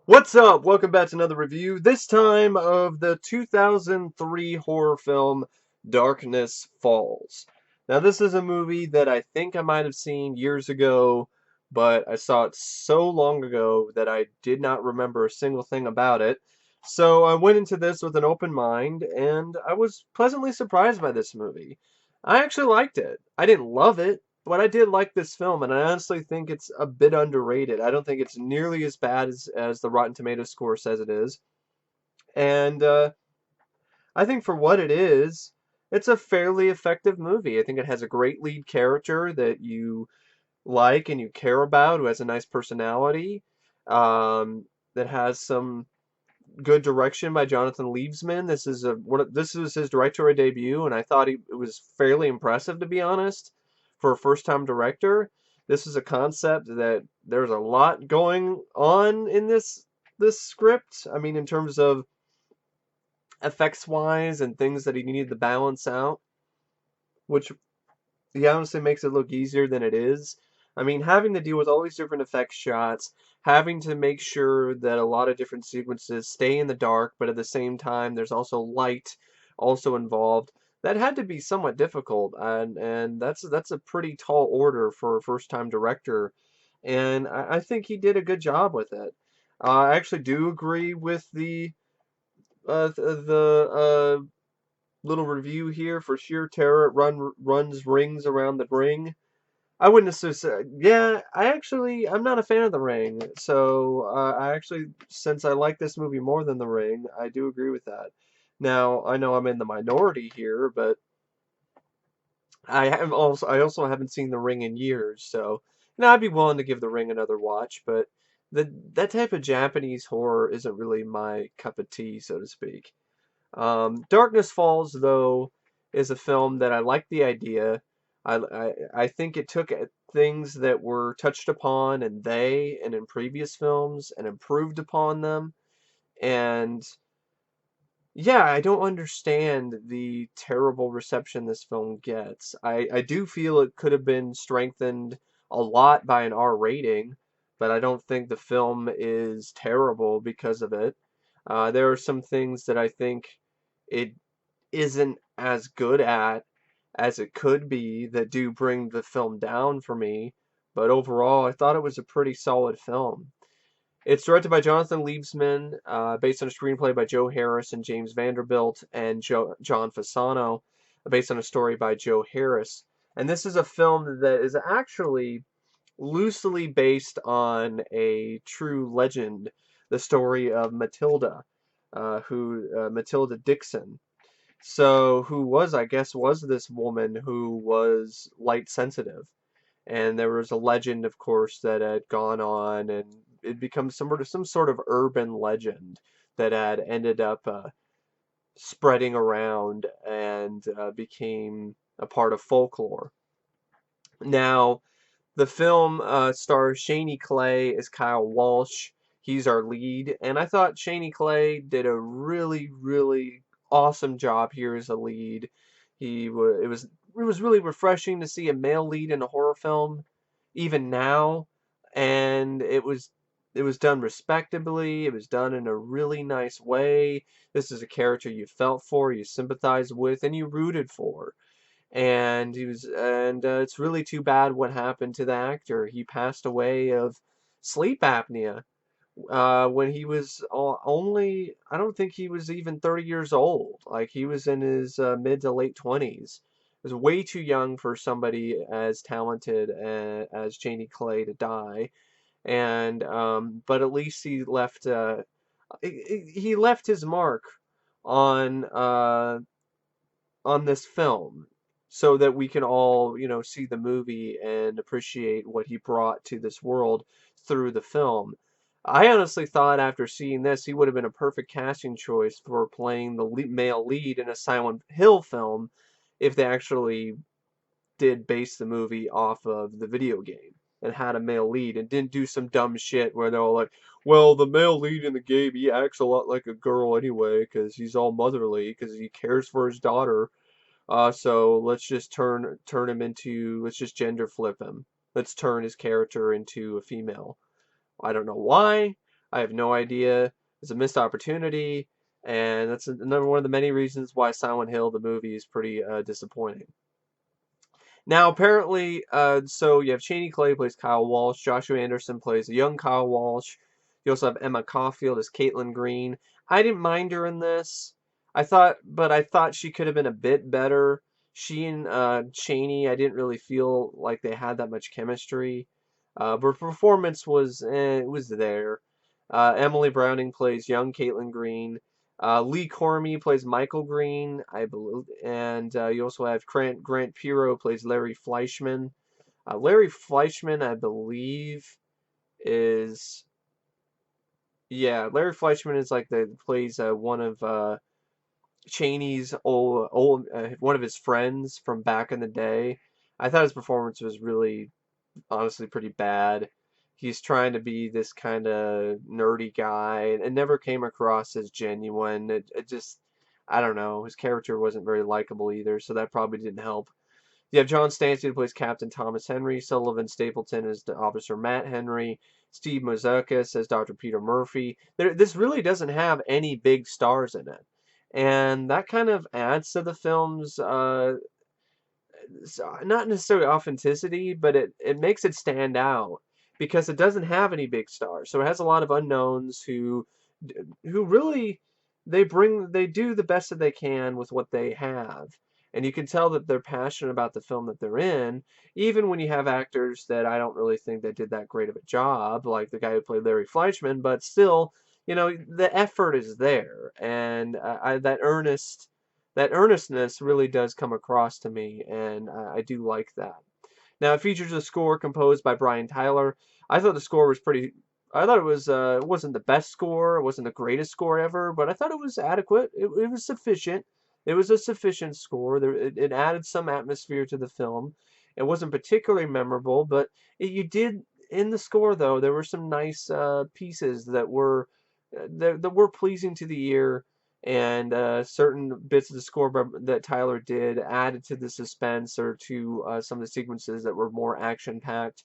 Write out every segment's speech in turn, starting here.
What's up? Welcome back to another review, this time of the 2003 horror film Darkness Falls. Now, this is a movie that I think I might have seen years ago, but I saw it so long ago that I did not remember a single thing about it. So I went into this with an open mind, and I was pleasantly surprised by this movie. I actually liked it. I didn't love it, but I did like this film, and I honestly think it's a bit underrated. I don't think it's nearly as bad as the Rotten Tomatoes score says it is. And I think for what it is, it's a fairly effective movie. I think it has a great lead character that you like and you care about, who has a nice personality, that has some good direction by Jonathan Liebesman. This is his directorial debut, and I thought it was fairly impressive, to be honest, for a first-time director. This is a concept that there's a lot going on in this script. I mean, in terms of effects wise and things that he needed to balance out, which he honestly makes it look easier than it is. I mean, having to deal with all these different effect shots, having to make sure that a lot of different sequences stay in the dark, but at the same time there's also light also involved. That had to be somewhat difficult, and that's a pretty tall order for a first-time director, and I think he did a good job with it. I actually do agree with the little review here for sheer terror. Runs rings around the ring. I wouldn't necessarily say, yeah, I'm not a fan of The Ring. So, since I like this movie more than The Ring, I do agree with that. Now, I know I'm in the minority here, but I also haven't seen The Ring in years, so, I'd be willing to give The Ring another watch, but that type of Japanese horror isn't really my cup of tea, so to speak. Darkness Falls, though, is a film that I like the idea. I think it took things that were touched upon and in previous films and improved upon them. And yeah, I don't understand the terrible reception this film gets. I do feel it could have been strengthened a lot by an R rating, but I don't think the film is terrible because of it. There are some things that I think it isn't as good at as it could be that do bring the film down for me. But overall, I thought it was a pretty solid film. It's directed by Jonathan Liebesman, based on a screenplay by Joe Harris and James Vanderbilt and John Fasano, based on a story by Joe Harris. And this is a film that is actually loosely based on a true legend, the story of Matilda, Matilda Dixon. So, who was, I guess, was this woman who was light sensitive. And there was a legend, of course, that had gone on, and it becomes some sort of urban legend that had ended up spreading around and became a part of folklore. Now, the film stars Chaney Kley as Kyle Walsh. He's our lead, and I thought Chaney Kley did a really, really awesome job here as a lead. It was really refreshing to see a male lead in a horror film, even now, and it was done respectably. It was done in a really nice way. This is a character you felt for, you sympathized with, and you rooted for. It's really too bad what happened to the actor. He passed away of sleep apnea when he was only, I don't think he was even 30 years old. Like, he was in his mid to late 20s. It was way too young for somebody as talented as Chaney Kley to die. But at least he left his mark on this film so that we can all, see the movie and appreciate what he brought to this world through the film. I honestly thought after seeing this, he would have been a perfect casting choice for playing the male lead in a Silent Hill film if they actually did base the movie off of the video game and had a male lead and didn't do some dumb shit where they're all like, well, the male lead in the game, he acts a lot like a girl anyway because he's all motherly because he cares for his daughter, so let's just let's just gender flip him. Let's turn his character into a female. I don't know why. I have no idea. It's a missed opportunity, and that's another one of the many reasons why Silent Hill, the movie, is pretty disappointing. Now, apparently, so you have Chaney Kley plays Kyle Walsh, Joshua Anderson plays a young Kyle Walsh. You also have Emma Caufield as Caitlin Green. I didn't mind her in this. I thought she could have been a bit better. She and Chaney, I didn't really feel like they had that much chemistry. But her performance was, it was there. Emily Browning plays young Caitlin Green. Lee Cormie plays Michael Green, I believe, and you also have Grant Piro plays Larry Fleischman. Larry Fleischman, I believe, is yeah. Larry Fleischman is like the plays one of Chaney's old one of his friends from back in the day. I thought his performance was really honestly pretty bad. He's trying to be this kind of nerdy guy and never came across as genuine. It just, I don't know. His character wasn't very likable either, so that probably didn't help. You have John Stanton who plays Captain Thomas Henry, Sullivan Stapleton as the Officer Matt Henry, Steve Mouzakis as Dr. Peter Murphy. This really doesn't have any big stars in it. And that kind of adds to the film's not necessarily authenticity, but it makes it stand out because it doesn't have any big stars. So it has a lot of unknowns who really they do the best that they can with what they have. And you can tell that they're passionate about the film that they're in, even when you have actors that I don't really think that did that great of a job, like the guy who played Larry Fleischman, but still, the effort is there, and that earnestness really does come across to me, and I do like that. Now, it features a score composed by Brian Tyler. I thought the score was pretty. I thought it wasn't the best score, it wasn't the greatest score ever, but I thought it was adequate. It was sufficient. It was a sufficient score. It added some atmosphere to the film. It wasn't particularly memorable, but you did in the score though. There were some nice pieces that were pleasing to the ear, and certain bits of the score that Tyler did added to the suspense or to some of the sequences that were more action packed.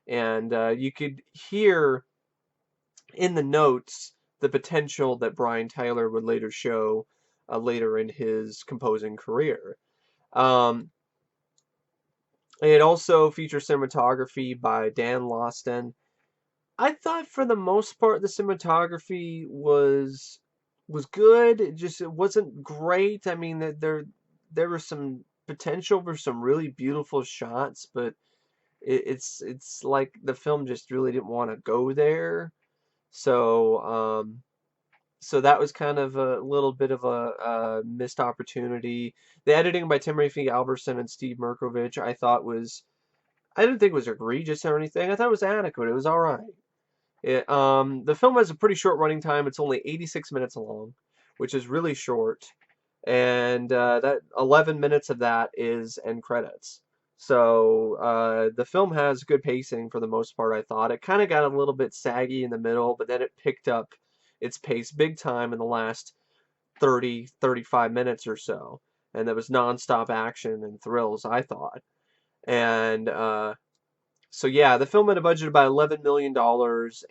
And you could hear in the notes the potential that Brian Tyler would later show later in his composing career. Um, it also features cinematography by Dan Lawson. I thought for the most part the cinematography was good. It wasn't great. I mean, there was some potential for some really beautiful shots, but it's like the film just really didn't want to go there. So so that was kind of a little bit of a missed opportunity. The editing by Timothy Alberson and Steve Merkovich I didn't think it was egregious or anything. I thought it was adequate. It was all right. The film has a pretty short running time. It's only 86 minutes long, which is really short, and that 11 minutes of that is end credits. So the film has good pacing for the most part. I thought it kind of got a little bit saggy in the middle, but then it picked up its pace big time in the last 35 minutes or so, and there was nonstop action and thrills, I thought. And so yeah, the film had a budget of about $11 million,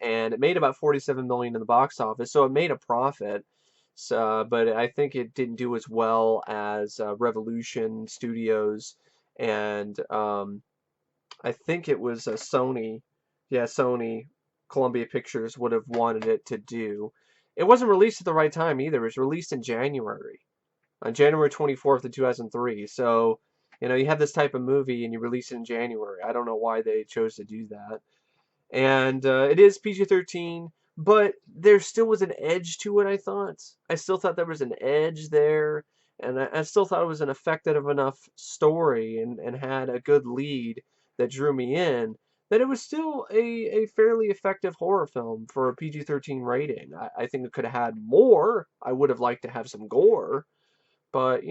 and it made about 47 million in the box office, so it made a profit. So, but I think it didn't do as well as Revolution Studios, and I think it was Sony. Yeah, Sony, Columbia Pictures would have wanted it to do. It wasn't released at the right time either. It was released in January, on January 24th of 2003. So, you have this type of movie and you release it in January. I don't know why they chose to do that. And it is PG-13, but there still was an edge to it, I thought. I still thought there was an edge there, and I still thought it was an effective enough story and had a good lead that drew me in, that it was still a fairly effective horror film for a PG-13 rating. I think it could have had more. I would have liked to have some gore, but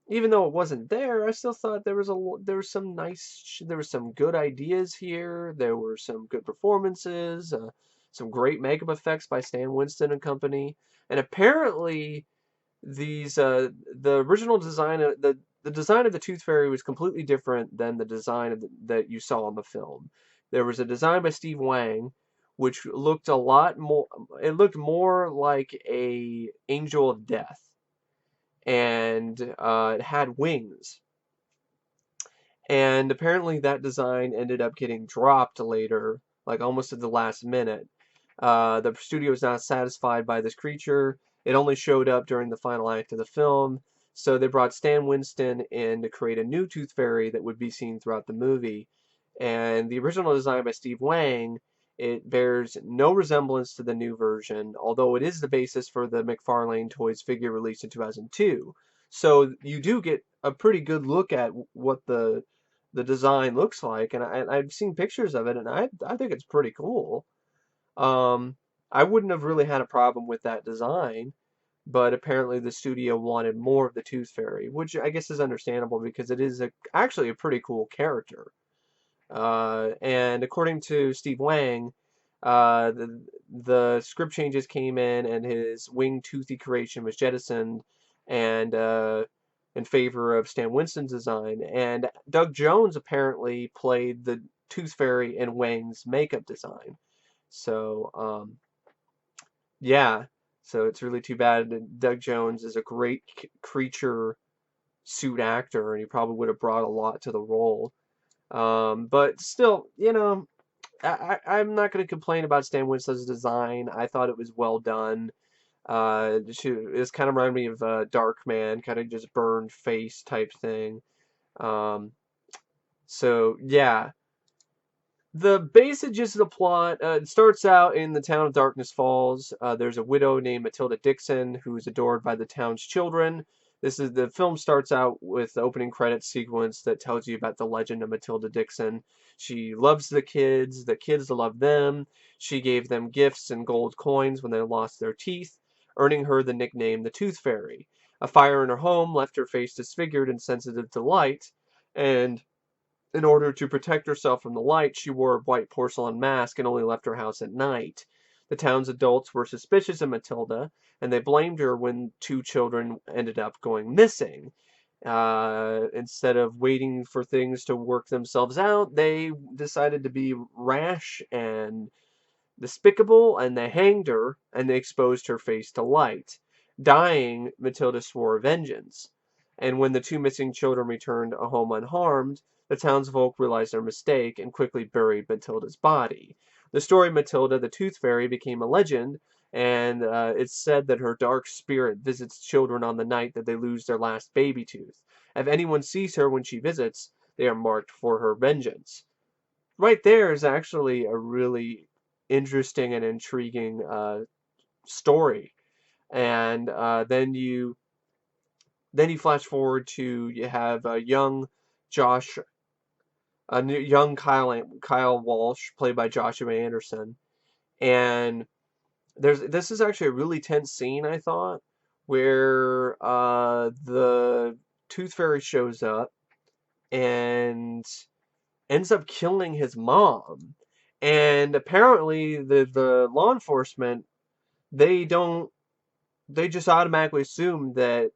even though it wasn't there, I still thought there was some good ideas here. There were some good performances, some great makeup effects by Stan Winston and company. And apparently, the original the design of the Tooth Fairy was completely different than the design that you saw in the film. There was a design by Steve Wang, which looked a lot more, it looked more like a angel of death, and it had wings. And apparently that design ended up getting dropped later, like almost at the last minute. The studio was not satisfied by this creature. It only showed up during the final act of the film, so they brought Stan Winston in to create a new Tooth Fairy that would be seen throughout the movie. And the original design by Steve Wang, it bears no resemblance to the new version, although it is the basis for the McFarlane Toys figure released in 2002. So you do get a pretty good look at what the design looks like, and I've seen pictures of it, and I think it's pretty cool. Um, I wouldn't have really had a problem with that design, but apparently the studio wanted more of the Tooth Fairy, which I guess is understandable because it is actually a pretty cool character. And according to Steve Wang, the script changes came in, and his winged toothy creation was jettisoned, and in favor of Stan Winston's design. And Doug Jones apparently played the Tooth Fairy in Wang's makeup design. So, yeah. So it's really too bad that Doug Jones is a great creature suit actor, and he probably would have brought a lot to the role. But still, I'm not going to complain about Stan Winston's design. I thought it was well done. It's kind of reminded me of Darkman, kind of just burned face type thing. Um, so yeah, the basic gist of the plot, it starts out in the town of Darkness Falls. There's a widow named Matilda Dixon who's adored by the town's children. The film starts out with the opening credits sequence that tells you about the legend of Matilda Dixon. She loves the kids love them. She gave them gifts and gold coins when they lost their teeth, earning her the nickname the Tooth Fairy. A fire in her home left her face disfigured and sensitive to light, and in order to protect herself from the light, she wore a white porcelain mask and only left her house at night. The town's adults were suspicious of Matilda, and they blamed her when two children ended up going missing. Instead of waiting for things to work themselves out, they decided to be rash and despicable, and they hanged her, and they exposed her face to light. Dying, Matilda swore vengeance. And when the two missing children returned home unharmed, the townsfolk realized their mistake and quickly buried Matilda's body. The story of Matilda the Tooth Fairy became a legend, and it's said that her dark spirit visits children on the night that they lose their last baby tooth. If anyone sees her when she visits, they are marked for her vengeance. Right there is actually a really interesting and intriguing story. And then you flash forward to you have a young Josh, young Kyle Walsh, played by Joshua Anderson, and this is actually a really tense scene, I thought, where the Tooth Fairy shows up and ends up killing his mom. And apparently the law enforcement, they don't they just automatically assume that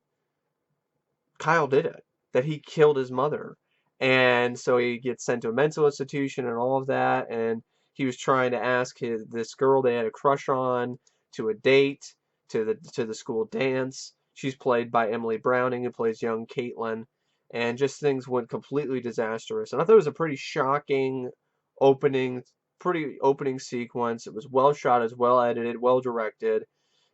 Kyle did it, that he killed his mother. And so he gets sent to a mental institution and all of that, and he was trying to ask this girl they had a crush on to a date, to the school dance. She's played by Emily Browning, who plays young Caitlin, and just things went completely disastrous. And I thought it was a pretty shocking opening, pretty opening sequence. It was well shot, as well edited, well directed.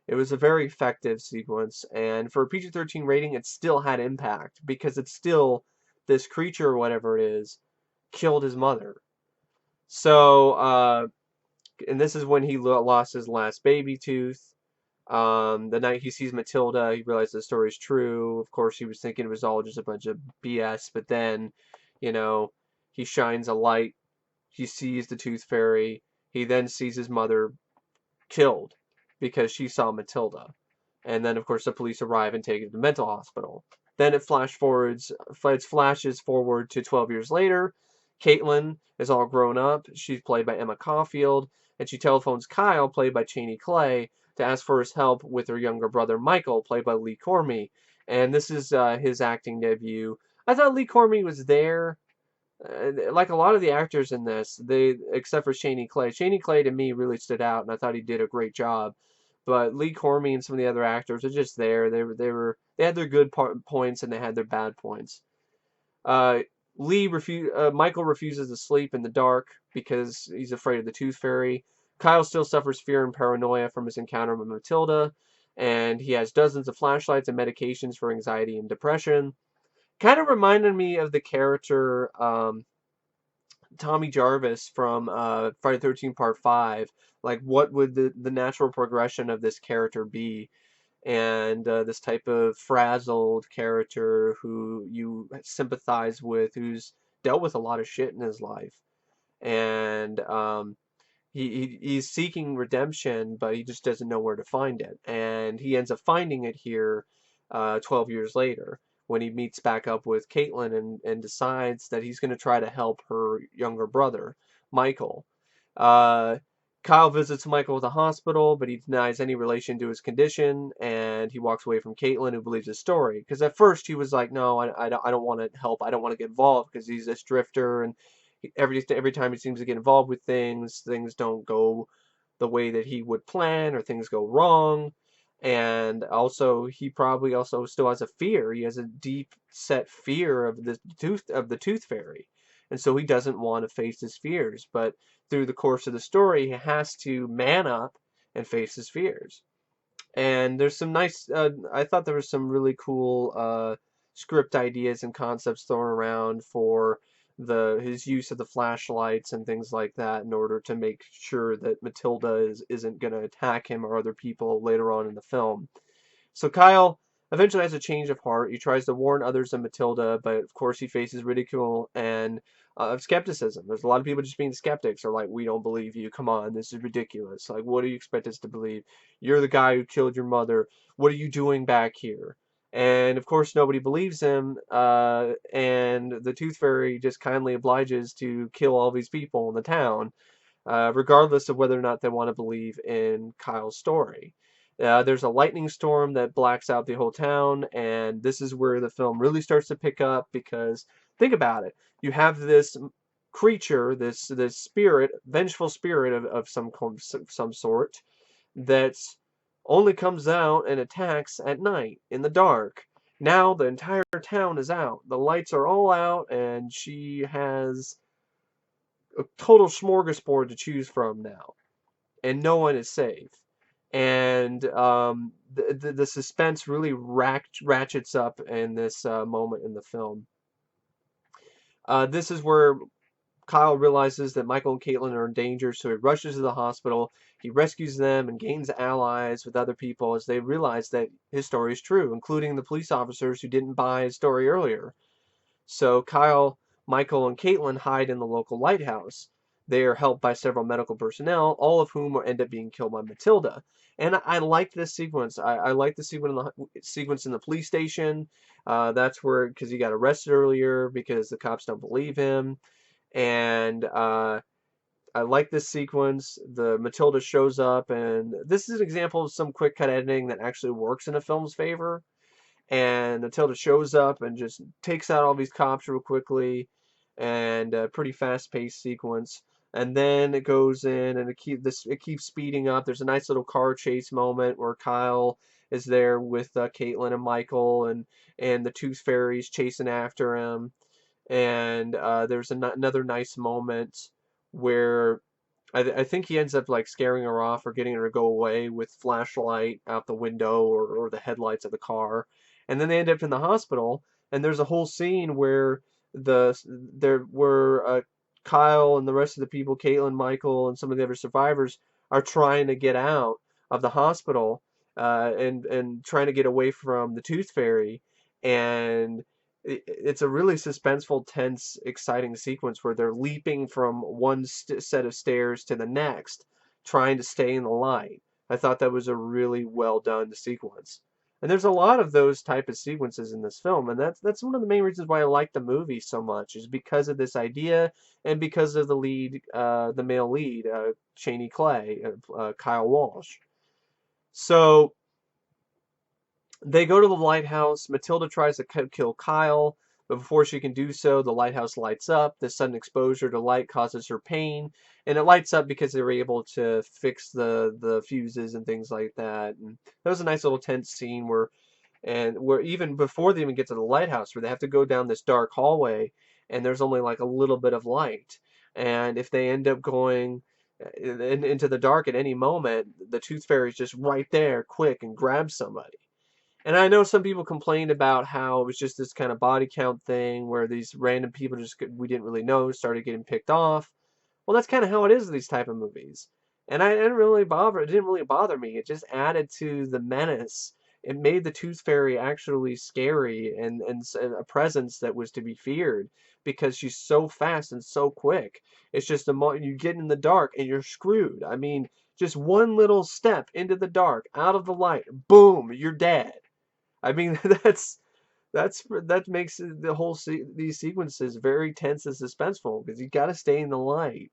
It was a very effective sequence, and for a PG-13 rating, it still had impact because it's still this creature or whatever it is killed his mother. So, and this is when he lost his last baby tooth. The night he sees Matilda, he realizes the story is true. Of course, he was thinking it was all just a bunch of BS, but then, you know, he shines a light. He sees the Tooth Fairy. He then sees his mother killed because she saw Matilda. And then, of course, the police arrive and take her to the mental hospital. Then it flashes forward to 12 years later. Caitlin is all grown up. She's played by Emma Caufield, and she telephones Kyle, played by Chaney Kley, to ask for his help with her younger brother Michael, played by Lee Cormie. And this is his acting debut. I thought Lee Cormie was there, Like a lot of the actors in this, they except for Chaney Kley. Chaney Kley to me really stood out, and I thought he did a great job. But Lee Cormie and some of the other actors are just there. They had their good points and they had their bad points. Uh, Michael refuses to sleep in the dark because he's afraid of the Tooth Fairy. Kyle still suffers fear and paranoia from his encounter with Matilda, and he has dozens of flashlights and medications for anxiety and depression. Kind of reminded me of the character Tommy Jarvis from Friday the 13th Part 5. Like, what would the natural progression of this character be? And this type of frazzled character who you sympathize with, who's dealt with a lot of shit in his life. And he's seeking redemption, but he just doesn't know where to find it. And he ends up finding it here 12 years later when he meets back up with Caitlin and decides that he's going to try to help her younger brother, Michael. Uh, Kyle visits Michael at the hospital, but he denies any relation to his condition, and he walks away from Caitlin, who believes his story. Because at first he was like, "No, I don't want to help. I don't want to get involved because he's this drifter, and every time he seems to get involved with things, things don't go the way that he would plan, or things go wrong." And also, he probably also still has a fear. He has a deep set fear of the tooth fairy, and so he doesn't want to face his fears. But through the course of the story, he has to man up and face his fears. And there's some nice, I thought there was some really cool script ideas and concepts thrown around for his use of the flashlights and things like that in order to make sure that Matilda isn't going to attack him or other people later on in the film. So Kyle eventually has a change of heart. He tries to warn others of Matilda, but of course he faces ridicule and skepticism. There's a lot of people just being skeptics, are like, "We don't believe you. Come on, this is ridiculous. Like, what do you expect us to believe? You're the guy who killed your mother. What are you doing back here?" And of course, nobody believes him. And the Tooth Fairy just kindly obliges to kill all these people in the town, regardless of whether or not they want to believe in Kyle's story. There's a lightning storm that blacks out the whole town, and this is where the film really starts to pick up because think about it. You have this creature, this spirit, vengeful spirit of some sort, that's only comes out and attacks at night in the dark. Now the entire town is out. The lights are all out, and she has a total smorgasbord to choose from now, and no one is safe. And the suspense really ratchets up in this moment in the film. This is where Kyle realizes that Michael and Caitlin are in danger, so he rushes to the hospital. He rescues them and gains allies with other people as they realize that his story is true, including the police officers who didn't buy his story earlier. So Kyle, Michael, and Caitlin hide in the local lighthouse. They are helped by several medical personnel, all of whom will end up being killed by Matilda. And I like this sequence. I like the sequence in the police station. That's where, because he got arrested earlier because the cops don't believe him. And I like this sequence. The Matilda shows up, and this is an example of some quick cut editing that actually works in a film's favor. And Matilda shows up and just takes out all these cops real quickly, and a pretty fast-paced sequence. And then it goes in, and it keeps speeding up. There's a nice little car chase moment where Kyle is there with Caitlin and Michael, and the Tooth Fairy's chasing after him. And there's another nice moment where I think he ends up like scaring her off or getting her to go away with flashlight out the window or the headlights of the car. And then they end up in the hospital, and there's a whole scene where there were Kyle and the rest of the people, Caitlin, Michael, and some of the other survivors are trying to get out of the hospital, and trying to get away from the Tooth Fairy. And it's a really suspenseful, tense, exciting sequence where they're leaping from one set of stairs to the next, trying to stay in the light. I thought that was a really well done sequence. And there's a lot of those type of sequences in this film, and that's one of the main reasons why I like the movie so much, is because of this idea and because of the male lead, Chaney Kley, Kyle Walsh. So they go to the lighthouse. Matilda tries to kill Kyle, But before she can do so, the lighthouse lights up. The sudden exposure to light causes her pain, and it lights up because they were able to fix the fuses and things like that. And that was a nice little tense scene where even before they even get to the lighthouse, where they have to go down this dark hallway, and there's only like a little bit of light. And if they end up going into the dark at any moment, the Tooth Fairy's just right there, quick, and grabs somebody. And I know some people complained about how it was just this kind of body count thing where these random people we didn't really know started getting picked off. Well, that's kind of how it is in these type of movies. And it didn't really bother me. It just added to the menace. It made the Tooth Fairy actually scary and a presence that was to be feared because she's so fast and so quick. It's just the moment you get in the dark and you're screwed. I mean, just one little step into the dark, out of the light, boom, you're dead. I mean, that makes these sequences very tense and suspenseful because you got to stay in the light.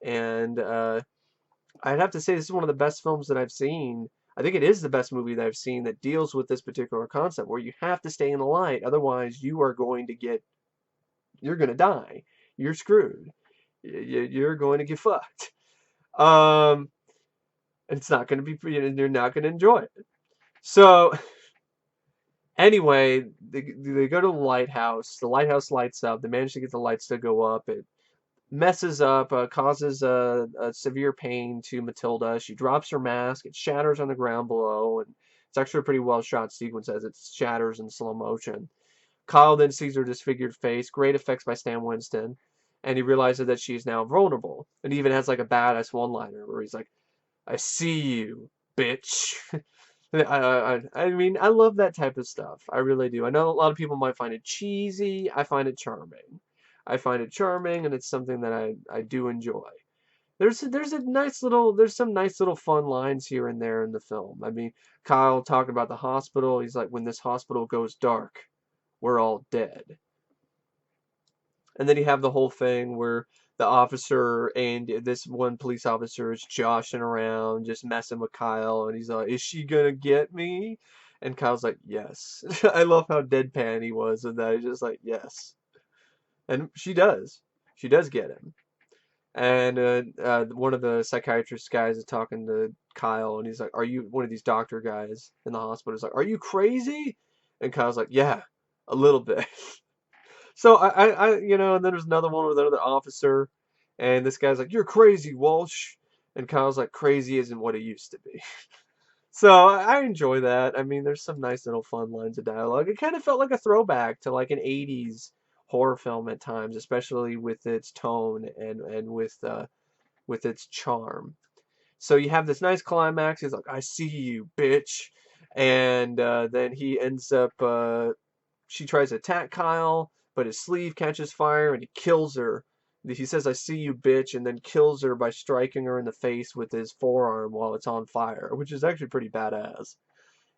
And I'd have to say this is one of the best films that I've seen. I think it is the best movie that I've seen that deals with this particular concept where you have to stay in the light, otherwise you're going to die. You're screwed. You're going to get fucked. Um, and it's not going to be, you're not going to enjoy it. So anyway, they go to the lighthouse. The lighthouse lights up. They manage to get the lights to go up. It messes up, causes a severe pain to Matilda. She drops her mask. It shatters on the ground below, and it's actually a pretty well shot sequence as it shatters in slow motion. Kyle then sees her disfigured face. Great effects by Stan Winston, and he realizes that she's now vulnerable. And he even has like a badass one-liner where he's like, "I see you, bitch." I mean, I love that type of stuff. I really do. I know a lot of people might find it cheesy. I find it charming. I find it charming, and it's something that I do enjoy. There's some nice little fun lines here and there in the film. I mean, Kyle talking about the hospital. He's like, when this hospital goes dark, we're all dead. And then you have the whole thing where the officer and this one police officer is joshing around, just messing with Kyle, and he's like, "Is she gonna get me?" And Kyle's like, "Yes." I love how deadpan he was with that. He's just like, "Yes," and she does. She does get him. And one of the psychiatrist guys is talking to Kyle, and he's like, "Are you one of these doctor guys in the hospital?" He's like, "Are you crazy?" And Kyle's like, "Yeah, a little bit." So and then there's another one with another officer, and this guy's like, "You're crazy, Walsh," and Kyle's like, "Crazy isn't what it used to be." So I enjoy that. I mean, there's some nice little fun lines of dialogue. It kind of felt like a throwback to like an '80s horror film at times, especially with its tone and with its charm. So you have this nice climax. He's like, "I see you, bitch," and then he ends up. She tries to attack Kyle, but his sleeve catches fire and he kills her. He says, "I see you, bitch," and then kills her by striking her in the face with his forearm while it's on fire, which is actually pretty badass.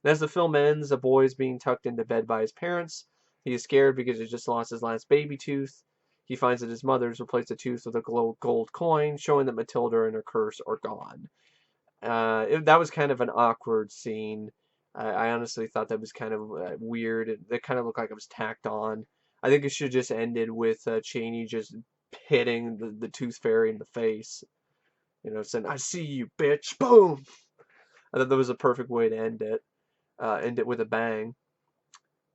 And as the film ends, a boy is being tucked into bed by his parents. He is scared because he just lost his last baby tooth. He finds that his mother's replaced the tooth with a gold coin, showing that Matilda and her curse are gone. That was kind of an awkward scene. I honestly thought that was kind of weird. It kind of looked like it was tacked on. I think it should just ended with Chaney just hitting the Tooth Fairy in the face. Saying, "I see you, bitch." Boom! I thought that was a perfect way to end it. End it with a bang.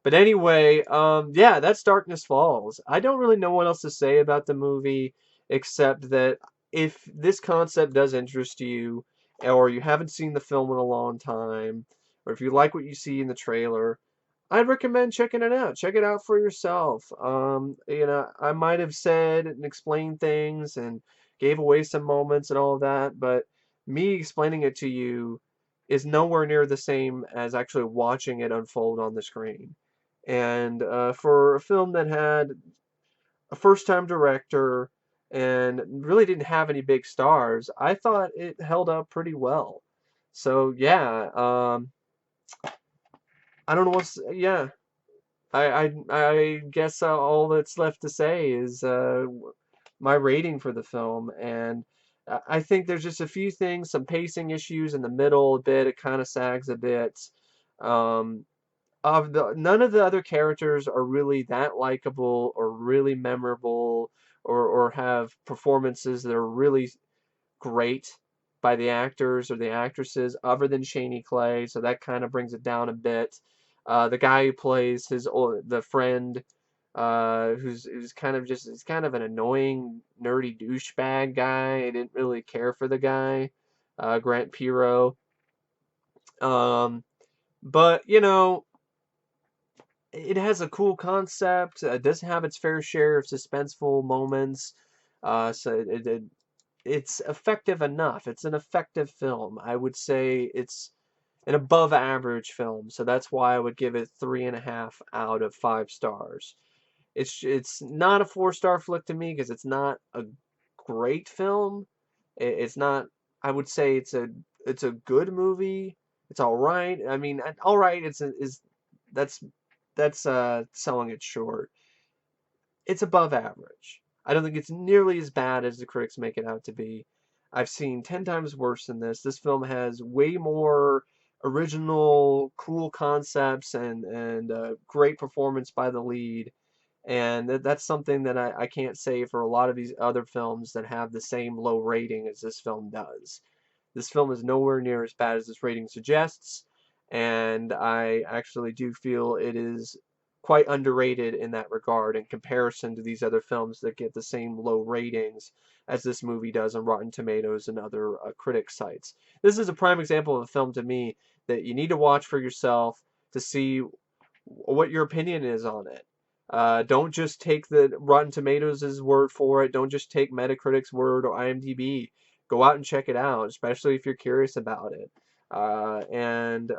But anyway, yeah, that's Darkness Falls. I don't really know what else to say about the movie except that if this concept does interest you, or you haven't seen the film in a long time, or if you like what you see in the trailer, I'd recommend checking it out. Check it out for yourself. I might have said and explained things and gave away some moments and all of that, but me explaining it to you is nowhere near the same as actually watching it unfold on the screen. And for a film that had a first-time director and really didn't have any big stars, I thought it held up pretty well. So yeah, I don't know yeah. I guess all that's left to say is my rating for the film, and I think there's just a few things, some pacing issues in the middle a bit. It kind of sags a bit. Um, None of the other characters are really that likable or really memorable or have performances that are really great by the actors or the actresses other than Chaney Kley, so that kind of brings it down a bit. The guy who plays the friend, who's kind of just he's kind of an annoying nerdy douchebag guy. I didn't really care for the guy, Grant Piro. Um, but it has a cool concept. It does have its fair share of suspenseful moments. So it's effective enough. It's an effective film. I would say it's an above average film. So that's why I would give it 3.5 out of 5 stars. It's not a 4-star flick to me because it's not a great film. It's not. I would say it's a good movie. It's all right. I mean, all right. That's selling it short. It's above average. I don't think it's nearly as bad as the critics make it out to be. I've seen 10 times worse than this. This film has way more original, cool concepts and great performance by the lead. And that's something that I can't say for a lot of these other films that have the same low rating as this film does. This film is nowhere near as bad as this rating suggests, and I actually do feel it is quite underrated in that regard in comparison to these other films that get the same low ratings as this movie does on Rotten Tomatoes and other critic sites. This is a prime example of a film to me that you need to watch for yourself to see what your opinion is on it. Don't just take the Rotten Tomatoes' word for it. Don't just take Metacritic's word or IMDb. Go out and check it out, especially if you're curious about it. And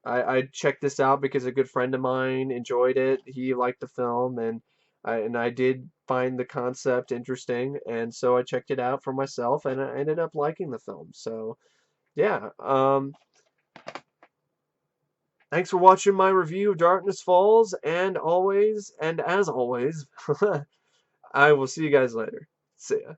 I checked this out because a good friend of mine enjoyed it. He liked the film, and I did find the concept interesting, and so I checked it out for myself, and I ended up liking the film. So yeah, thanks for watching my review of Darkness Falls, and as always, I will see you guys later. See ya.